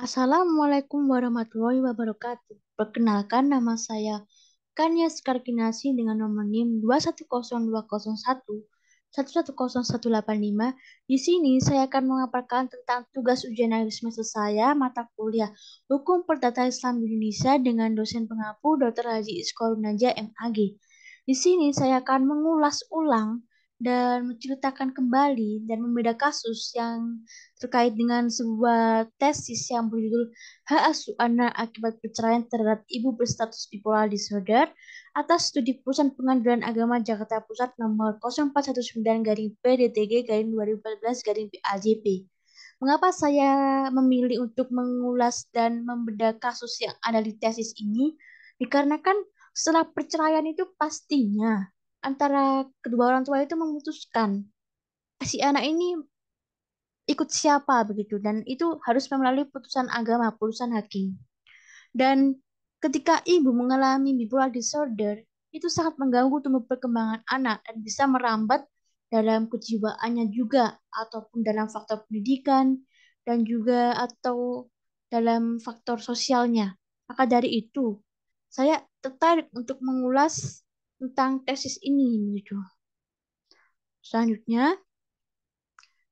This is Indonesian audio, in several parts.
Assalamualaikum warahmatullahi wabarakatuh. Perkenalkan, nama saya Kania Skarkinasi dengan nomor NIM 2102011111085. Di sini saya akan mengabarkan tentang tugas ujian akhir semester saya mata kuliah Hukum Perdata Islam di Indonesia dengan dosen pengampu Dr. Haji Isqorun Naja MAG. Di sini saya akan mengulas ulang dan menceritakan kembali dan membeda kasus yang terkait dengan sebuah tesis yang berjudul Hak Asuh Anak Akibat Perceraian Terhadap Ibu Berstatus Bipolar Disorder atas studi Pusat Pengadilan Agama Jakarta Pusat nomor 0419 garing PDTG garing 2014 garing PAJP. Mengapa saya memilih untuk mengulas dan membedah kasus yang ada di tesis ini? Dikarenakan setelah perceraian itu pastinya antara kedua orang tua itu memutuskan si anak ini ikut siapa begitu, dan itu harus melalui putusan agama, putusan hakim. Dan ketika ibu mengalami bipolar disorder, itu sangat mengganggu tumbuh perkembangan anak dan bisa merambat dalam kejiwaannya juga, ataupun dalam faktor pendidikan, dan juga atau dalam faktor sosialnya. Maka dari itu, saya tertarik untuk mengulas tentang tesis ini gitu. Selanjutnya,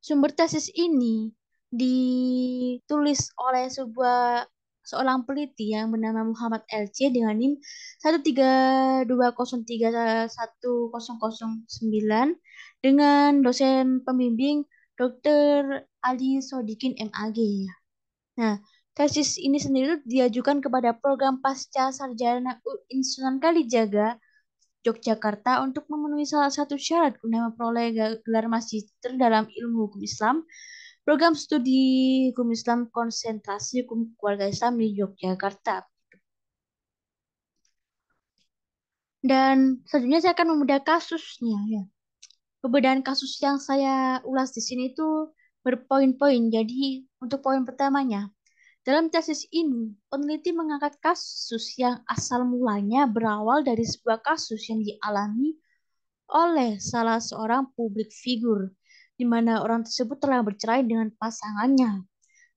sumber tesis ini ditulis oleh seorang peneliti yang bernama Muhammad LC dengan NIM 13203111009 dengan dosen pembimbing Dr. Ali Sodikin MAG. Nah, tesis ini sendiri tuh diajukan kepada program pasca sarjana UIN Sunan Kalijaga Yogyakarta untuk memenuhi salah satu syarat guna memperoleh gelar magister dalam ilmu hukum Islam, program studi hukum Islam konsentrasi hukum keluarga Islam di Yogyakarta. Dan selanjutnya saya akan membedah kasusnya ya. Pembedahan kasus yang saya ulas di sini itu berpoin-poin. Jadi untuk poin pertamanya, dalam tesis ini, peneliti mengangkat kasus yang asal mulanya berawal dari sebuah kasus yang dialami oleh salah seorang publik figur, di mana orang tersebut telah bercerai dengan pasangannya.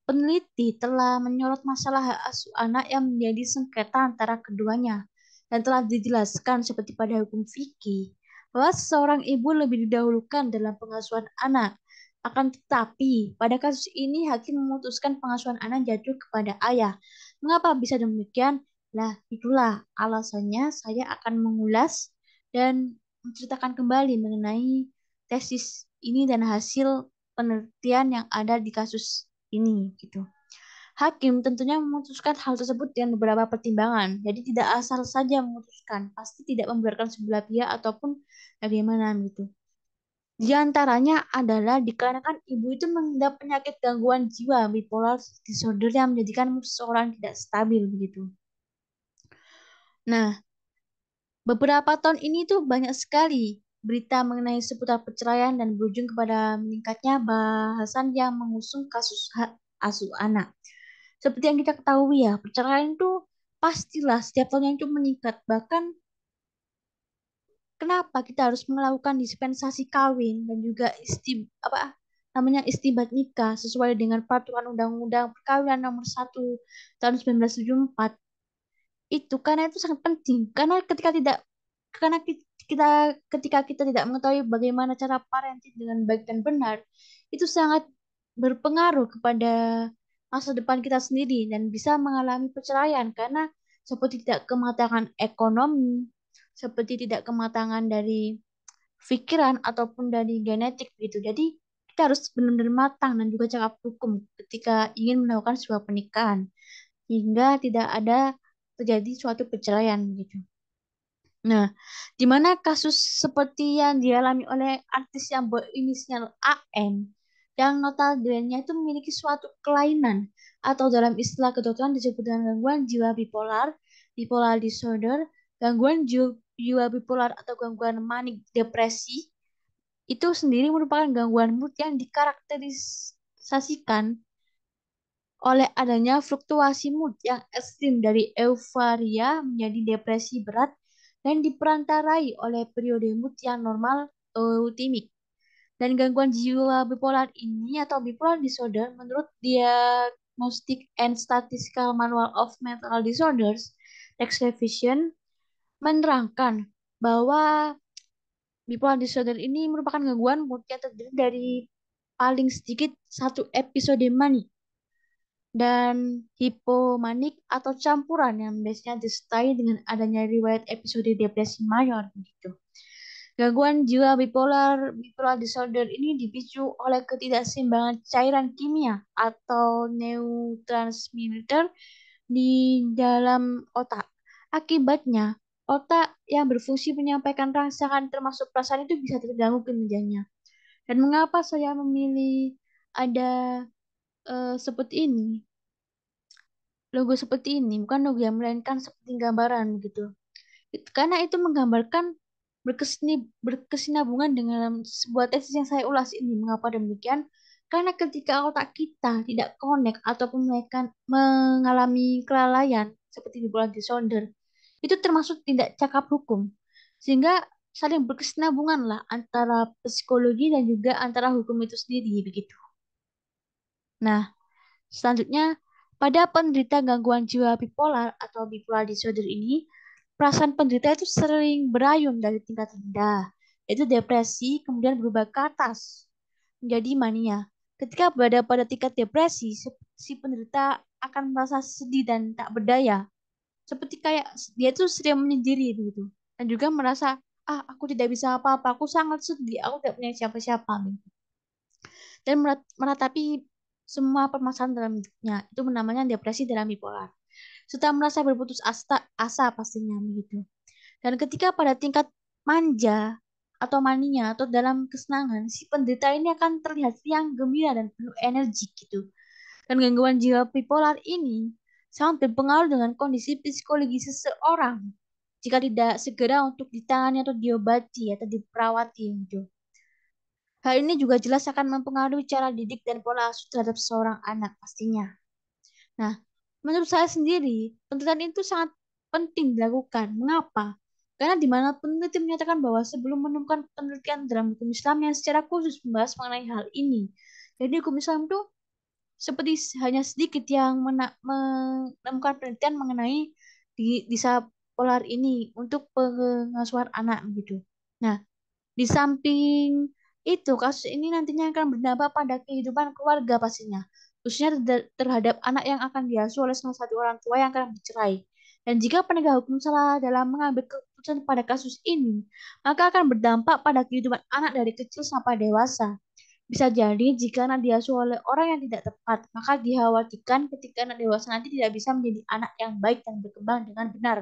Peneliti telah menyorot masalah hak asuh anak yang menjadi sengketa antara keduanya, dan telah dijelaskan seperti pada hukum fikih bahwa seorang ibu lebih didahulukan dalam pengasuhan anak. Akan tetapi, pada kasus ini hakim memutuskan pengasuhan anak jatuh kepada ayah. Mengapa bisa demikian? Nah, itulah alasannya saya akan mengulas dan menceritakan kembali mengenai tesis ini dan hasil penelitian yang ada di kasus ini gitu. Hakim tentunya memutuskan hal tersebut dengan beberapa pertimbangan. Jadi tidak asal saja memutuskan, pasti tidak membiarkan sebelah pihak ataupun bagaimana gitu. Di antaranya adalah dikarenakan ibu itu mengidap penyakit gangguan jiwa bipolar disorder yang menjadikan seseorang tidak stabil begitu. Nah, beberapa tahun ini tuh banyak sekali berita mengenai seputar perceraian dan berujung kepada meningkatnya bahasan yang mengusung kasus hak asuh anak. Seperti yang kita ketahui ya, perceraian itu pastilah setiap tahunnya itu meningkat. Bahkan kenapa kita harus melakukan dispensasi kawin dan juga istibat nikah sesuai dengan peraturan Undang-Undang Perkawinan Nomor 1 Tahun 1974 itu, karena itu sangat penting, karena kita ketika kita tidak mengetahui bagaimana cara parenting dengan baik dan benar, itu sangat berpengaruh kepada masa depan kita sendiri dan bisa mengalami perceraian karena seperti tidak kematangan ekonomi, seperti tidak kematangan dari pikiran ataupun dari genetik gitu. Jadi kita harus benar-benar matang dan juga cakap hukum ketika ingin melakukan sebuah pernikahan hingga tidak ada terjadi suatu perceraian gitu. Nah, di mana kasus seperti yang dialami oleh artis yang berinisial AM, yang notabene itu memiliki suatu kelainan atau dalam istilah kedokteran disebut dengan gangguan jiwa bipolar, bipolar disorder, gangguan jiwa bipolar atau gangguan manik depresi, itu sendiri merupakan gangguan mood yang dikarakterisasikan oleh adanya fluktuasi mood yang ekstrim dari euforia menjadi depresi berat dan diperantarai oleh periode mood yang normal eutimik. Dan gangguan jiwa bipolar ini atau bipolar disorder menurut Diagnostic and Statistical Manual of Mental Disorders, Text Revision, menerangkan bahwa bipolar disorder ini merupakan gangguan mood yang terdiri dari paling sedikit satu episode manik dan hipomanik atau campuran yang biasanya disertai dengan adanya riwayat episode depresi mayor gitu. Gangguan jiwa bipolar disorder ini dipicu oleh ketidakseimbangan cairan kimia atau neurotransmitter di dalam otak. Akibatnya, otak yang berfungsi menyampaikan rangsangan termasuk perasaan itu bisa terganggu kinerjanya. Dan mengapa saya memilih ada seperti ini? Logo seperti ini, bukan logo yang melainkan seperti gambaran gitu. Karena itu menggambarkan berkesinambungan dengan sebuah tesis yang saya ulas ini. Mengapa demikian? Karena ketika otak kita tidak connect ataupun mereka mengalami kelalaian seperti bipolar disorder, itu termasuk tidak cakap hukum. Sehingga saling berkesinambungan lah antara psikologi dan juga antara hukum itu sendiri begitu. Nah, selanjutnya pada penderita gangguan jiwa bipolar atau bipolar disorder ini, perasaan penderita itu sering berayun dari tingkat rendah, yaitu depresi, kemudian berubah ke atas menjadi mania. Ketika berada pada tingkat depresi, si penderita akan merasa sedih dan tak berdaya. Seperti kayak dia tuh sering menyendiri gitu. Dan juga merasa, aku tidak bisa apa-apa, aku sangat sedih, aku tidak punya siapa-siapa gitu. Dan meratapi semua permasalahan dalam hidupnya. Itu namanya depresi dalam bipolar. Serta merasa berputus asa pastinya begitu. Dan ketika pada tingkat manja atau mania atau dalam kesenangan, si penderita ini akan terlihat riang, gembira, dan penuh energi gitu. Dan gangguan jiwa bipolar ini sangat berpengaruh dengan kondisi psikologi seseorang jika tidak segera untuk ditangani atau diobati atau diperawati gitu. Hal ini juga jelas akan mempengaruhi cara didik dan pola asuh terhadap seorang anak pastinya. Nah, menurut saya sendiri, penelitian itu sangat penting dilakukan. Mengapa? Karena di mana peneliti menyatakan bahwa sebelum menemukan penelitian dalam hukum Islam yang secara khusus membahas mengenai hal ini. Jadi hukum Islam itu seperti hanya sedikit yang menemukan penelitian mengenai disa polar ini untuk pengasuhan anak begitu. Nah, di samping itu, kasus ini nantinya akan berdampak pada kehidupan keluarga pastinya, khususnya terhadap anak yang akan diasuh oleh salah satu orang tua yang akan bercerai. Dan jika penegak hukum salah dalam mengambil keputusan pada kasus ini, maka akan berdampak pada kehidupan anak dari kecil sampai dewasa. Bisa jadi jika anak diasuh oleh orang yang tidak tepat, maka dikhawatirkan ketika anak dewasa nanti tidak bisa menjadi anak yang baik dan berkembang dengan benar.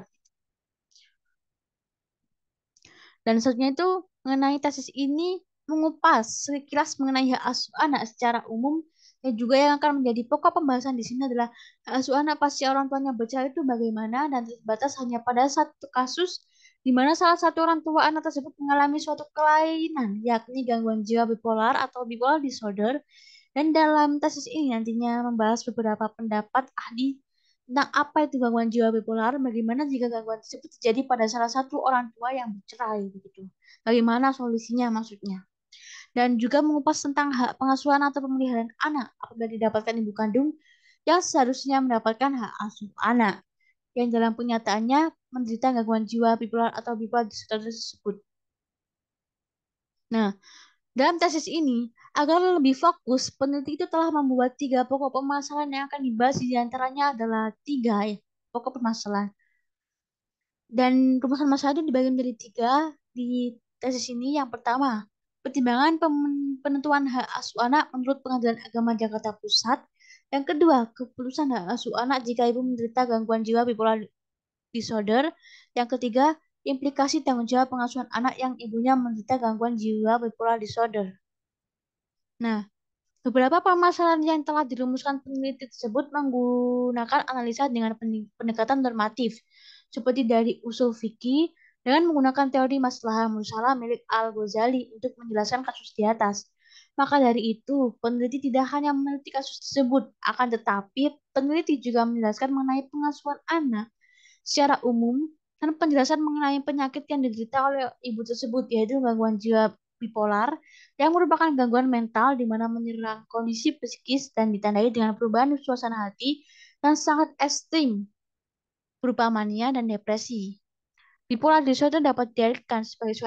Dan selanjutnya itu mengenai tesis ini mengupas sekilas mengenai hak asuh anak secara umum dan juga yang akan menjadi pokok pembahasan di sini adalah hak asuh anak pasca orang tuanya bercerai itu bagaimana dan terbatas hanya pada satu kasus di mana salah satu orang tua anak tersebut mengalami suatu kelainan yakni gangguan jiwa bipolar atau bipolar disorder dan dalam tesis ini nantinya membahas beberapa pendapat ahli tentang apa itu gangguan jiwa bipolar, bagaimana jika gangguan tersebut terjadi pada salah satu orang tua yang bercerai begitu. Bagaimana solusinya maksudnya. Dan juga mengupas tentang hak pengasuhan atau pemeliharaan anak apabila didapatkan ibu kandung yang seharusnya mendapatkan hak asuh anak yang dalam kenyataannya menderita gangguan jiwa bipolar atau bipolar disorder tersebut. Nah, dalam tesis ini, agar lebih fokus, peneliti itu telah membuat 3 pokok permasalahan yang akan dibahas, di antaranya adalah 3 pokok permasalahan. Dan permasalahan masalah itu dibagi menjadi 3 di tesis ini. Yang pertama, pertimbangan penentuan hak asuh anak menurut Pengadilan Agama Jakarta Pusat. Yang kedua, keputusan hak asuh anak jika ibu menderita gangguan jiwa bipolar disorder. Yang ketiga, implikasi tanggung jawab pengasuhan anak yang ibunya menderita gangguan jiwa bipolar disorder. Nah, beberapa permasalahan yang telah dirumuskan peneliti tersebut menggunakan analisa dengan pendekatan normatif, seperti dari usul fikih dengan menggunakan teori maslahah mursala milik Al-Ghazali untuk menjelaskan kasus di atas. Maka dari itu, peneliti tidak hanya meneliti kasus tersebut, akan tetapi peneliti juga menjelaskan mengenai pengasuhan anak secara umum dan penjelasan mengenai penyakit yang diderita oleh ibu tersebut, yaitu gangguan jiwa bipolar yang merupakan gangguan mental di mana menyerang kondisi psikis dan ditandai dengan perubahan suasana hati yang sangat ekstrim berupa mania dan depresi. Bipolar disorder dapat diartikan sebagai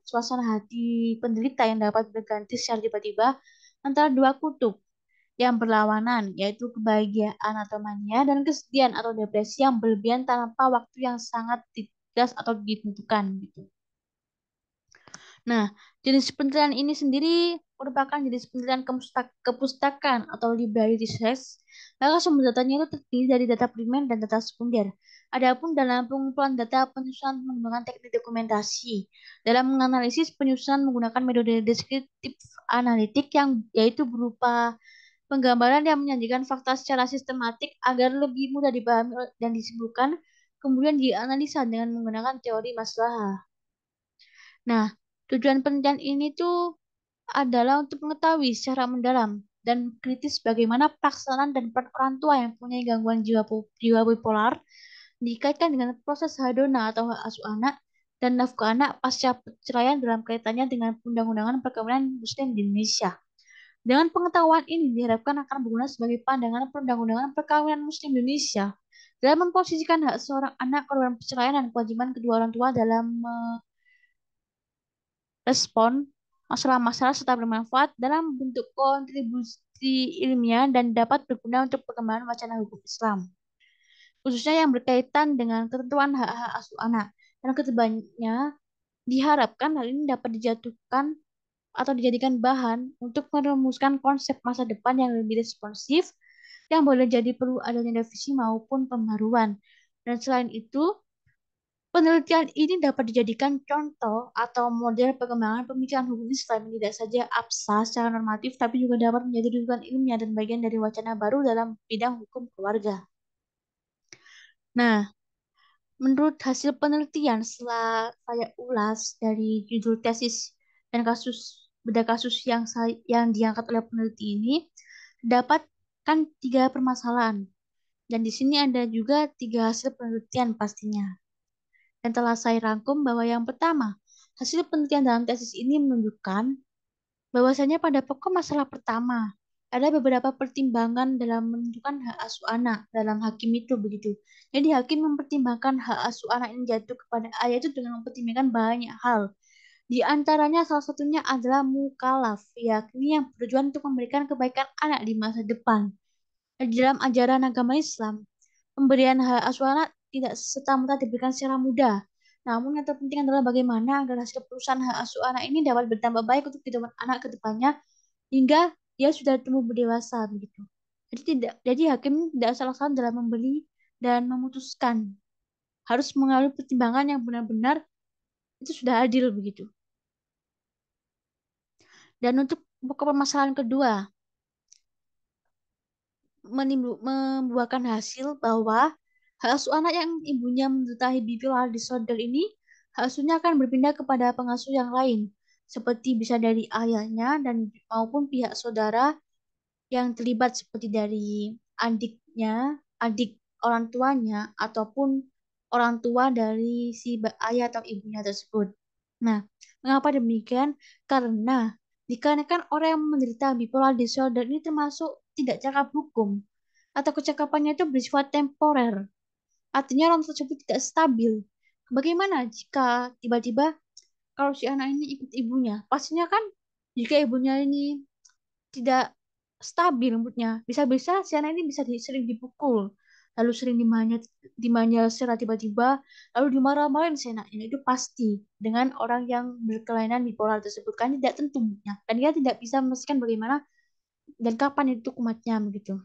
suasana hati penderita yang dapat berganti secara tiba-tiba antara dua kutub yang berlawanan, yaitu kebahagiaan atau mania dan kesedihan atau depresi yang berlebihan tanpa waktu yang sangat tegas atau ditentukan gitu. Nah, jenis penelitian ini sendiri merupakan jenis penelitian kepustakaan atau library research. Maka sumber datanya itu terdiri dari data primer dan data sekunder. Adapun dalam pengumpulan data penyusunan menggunakan teknik dokumentasi. Dalam menganalisis penyusunan menggunakan metode deskriptif analitik yang yaitu berupa penggambaran yang menyajikan fakta secara sistematik agar lebih mudah dipahami dan disimpulkan, kemudian dianalisa dengan menggunakan teori masalah. Nah, tujuan penelitian ini tuh adalah untuk mengetahui secara mendalam dan kritis bagaimana pelaksanaan dan peran orang tua yang punya gangguan jiwa bipolar dikaitkan dengan proses hadona atau hak asuh anak dan nafkah anak pasca perceraian dalam kaitannya dengan undang-undangan perkawinan Muslim di Indonesia. Dengan pengetahuan ini diharapkan akan berguna sebagai pandangan perundang-undangan perkawinan Muslim di Indonesia dalam memposisikan hak seorang anak korban perceraian dan kewajiban kedua orang tua dalam respon masalah-masalah serta bermanfaat dalam bentuk kontribusi ilmiah dan dapat berguna untuk perkembangan wacana hukum Islam, khususnya yang berkaitan dengan ketentuan hak-hak asuh anak. Dan kedepannya diharapkan hal ini dapat dijatuhkan atau dijadikan bahan untuk merumuskan konsep masa depan yang lebih responsif yang boleh jadi perlu adanya revisi maupun pembaruan. Dan selain itu, penelitian ini dapat dijadikan contoh atau model perkembangan pemikiran hukum Islam yang tidak saja absah secara normatif, tapi juga dapat menjadi rujukan ilmiah dan bagian dari wacana baru dalam bidang hukum keluarga. Nah, menurut hasil penelitian setelah saya ulas dari judul tesis dan beda kasus yang diangkat oleh peneliti ini, terdapat kan 3 permasalahan. Dan di sini ada juga 3 hasil penelitian pastinya. Dan telah saya rangkum bahwa yang pertama, hasil penelitian dalam tesis ini menunjukkan bahwasanya pada pokok masalah pertama, ada beberapa pertimbangan dalam menentukan hak asuh anak dalam hakim itu begitu. Jadi hakim mempertimbangkan hak asuh anak yang jatuh kepada ayah itu dengan mempertimbangkan banyak hal. Di antaranya salah satunya adalah mukalaf, yakni yang bertujuan untuk memberikan kebaikan anak di masa depan. Di dalam ajaran agama Islam, pemberian hak asuh anak tidak serta-merta diberikan secara mudah. Namun yang terpenting adalah bagaimana agar hasil perusahaan hak asuh anak ini dapat bertambah baik untuk kehidupan anak ke depannya hingga dia sudah tumbuh dewasa begitu. Jadi hakim tidak salah-salah dalam membeli dan memutuskan. Harus mengalami pertimbangan yang benar-benar itu sudah adil begitu. Dan untuk pokok permasalahan kedua, membuahkan hasil bahwa hak asuh anak yang ibunya menderita bipolar disorder ini hak asuhnya akan berpindah kepada pengasuh yang lain, seperti bisa dari ayahnya dan maupun pihak saudara yang terlibat seperti dari adiknya, adik orang tuanya, ataupun orang tua dari si ayah atau ibunya tersebut. Nah, mengapa demikian? Karena dikarenakan orang yang menderita bipolar disorder ini termasuk tidak cakap hukum atau kecakapannya itu bersifat temporer. Artinya orang tersebut tidak stabil. Bagaimana jika tiba-tiba kalau si anak ini ikut ibunya? Pastinya kan jika ibunya ini tidak stabil moodnya, bisa-bisa si anak ini bisa sering dipukul, lalu sering dimanja secara tiba-tiba, lalu dimarah-marahin seenaknya. Itu pasti dengan orang yang berkelainan bipolar tersebut kan tidak tentu moodnya, dan dia tidak bisa memastikan bagaimana dan kapan itu kumatnya begitu.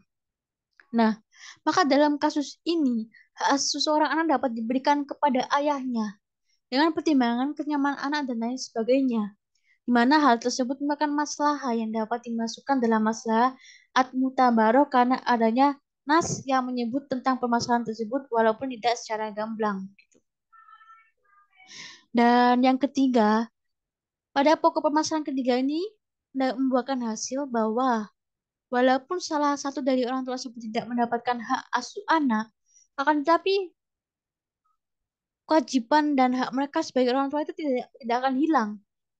Nah, maka dalam kasus ini, hak asuh seorang anak dapat diberikan kepada ayahnya dengan pertimbangan kenyamanan anak dan lain sebagainya, di mana hal tersebut merupakan masalah yang dapat dimasukkan dalam masalah ad-mutabaroh karena adanya nas yang menyebut tentang permasalahan tersebut walaupun tidak secara gamblang. Dan yang ketiga, pada pokok permasalahan ketiga ini membuahkan hasil bahwa walaupun salah satu dari orang tua tersebut tidak mendapatkan hak asuh anak, akan tetapi kewajiban dan hak mereka sebagai orang tua itu tidak akan hilang.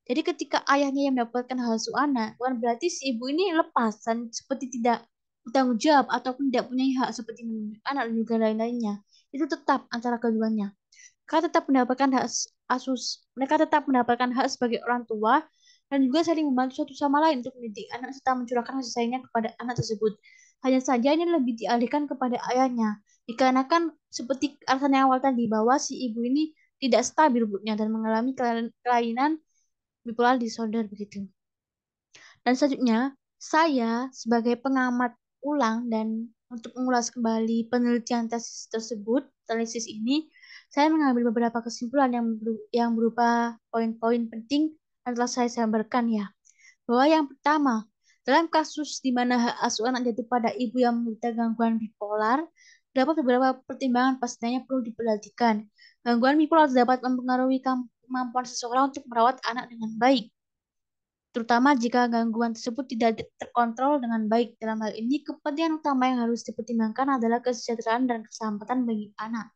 Jadi ketika ayahnya yang mendapatkan hak asuh anak, bukan berarti si ibu ini lepas dan seperti tidak bertanggung jawab ataupun tidak punya hak seperti memiliki anak dan juga lain-lainnya. Itu tetap antara keduanya. Mereka tetap mendapatkan hak asus, mereka tetap mendapatkan hak sebagai orang tua dan juga saling membantu satu sama lain untuk mendidik anak serta mencurahkan kasih sayangnya kepada anak tersebut. Hanya saja ini lebih dialihkan kepada ayahnya. Dikarenakan seperti alasan yang awal tadi bahwa si ibu ini tidak stabil moodnya dan mengalami kelainan bipolar disorder begitu. Dan selanjutnya, saya sebagai pengamat ulang dan untuk mengulas kembali penelitian tesis tersebut, tesis ini, saya mengambil beberapa kesimpulan yang berupa poin-poin penting yang telah saya sampaikan ya. Bahwa yang pertama, dalam kasus di mana hak asuh anak jatuh pada ibu yang menderita gangguan bipolar, terdapat beberapa pertimbangan pastinya perlu diperhatikan. Gangguan bipolar dapat mempengaruhi kemampuan seseorang untuk merawat anak dengan baik, terutama jika gangguan tersebut tidak terkontrol dengan baik. Dalam hal ini, kepentingan utama yang harus dipertimbangkan adalah kesejahteraan dan keselamatan bagi anak.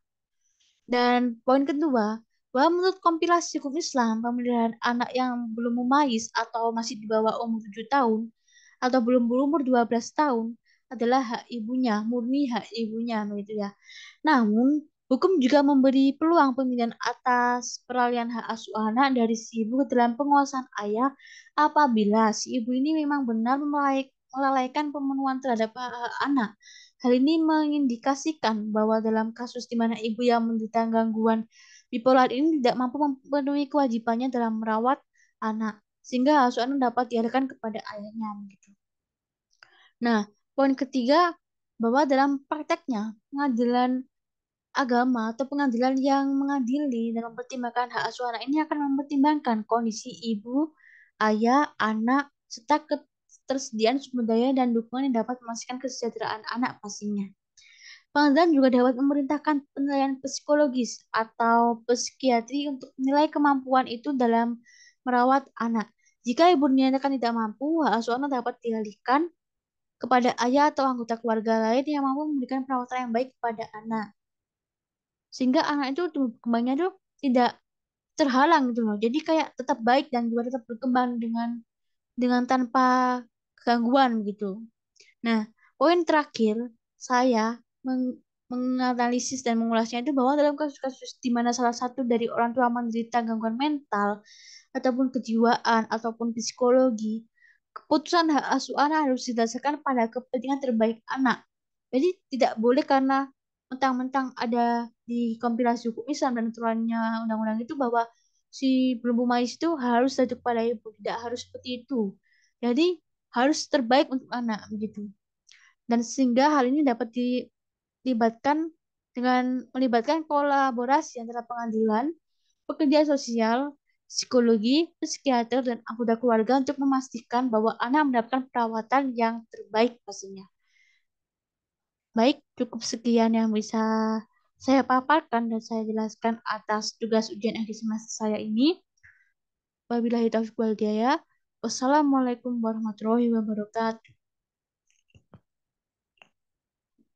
Dan poin kedua, bahwa menurut kompilasi hukum Islam, pemeliharaan anak yang belum mumayyiz atau masih di bawah umur 7 tahun atau belum berumur 12 tahun adalah hak ibunya, murni hak ibunya, begitu ya. Namun, hukum juga memberi peluang pemilihan atas peralihan hak asuh anak dari si ibu ke dalam penguasaan ayah apabila si ibu ini memang benar melalaikan pemenuhan terhadap hak anak. Hal ini mengindikasikan bahwa dalam kasus di mana ibu yang menderita gangguan bipolar ini tidak mampu memenuhi kewajibannya dalam merawat anak, sehingga asuh anak dapat dialihkan kepada ayahnya. Gitu. Nah, poin ketiga, bahwa dalam prakteknya pengadilan agama atau pengadilan yang mengadili dan mempertimbangkan hak asuh anak ini akan mempertimbangkan kondisi ibu, ayah, anak, serta ketersediaan sumber daya dan dukungan yang dapat memastikan kesejahteraan anak pastinya. Pengadilan juga dapat memerintahkan penilaian psikologis atau psikiatri untuk menilai kemampuan itu dalam merawat anak. Jika ibu dinyatakan tidak mampu, hak asuh anak dapat dialihkan kepada ayah atau anggota keluarga lain yang mampu memberikan perawatan yang baik kepada anak. Sehingga anak itu tumbuh kembangnya tuh tidak terhalang gitu loh. Jadi kayak tetap baik dan juga tetap berkembang dengan tanpa gangguan gitu. Nah, poin terakhir saya menganalisis dan mengulasnya itu bahwa dalam kasus-kasus di mana salah satu dari orang tua menderita gangguan mental ataupun kejiwaan ataupun psikologi, keputusan hak asuh anak harus didasarkan pada kepentingan terbaik anak. Jadi tidak boleh karena mentang-mentang ada di kompilasi hukum Islam dan aturannya undang-undang itu bahwa si belum mumayyiz itu harus jatuh pada ibu, tidak harus seperti itu. Jadi harus terbaik untuk anak begitu. Dan sehingga hal ini dapat dilibatkan dengan melibatkan kolaborasi antara pengadilan, pekerja sosial, psikologi, psikiater, dan anggota keluarga untuk memastikan bahwa anak mendapatkan perawatan yang terbaik pastinya. Baik, cukup sekian yang bisa saya paparkan dan saya jelaskan atas tugas ujian akhir semester saya ini. Wabillahi taufiq wal hidayah. Wassalamualaikum warahmatullahi wabarakatuh.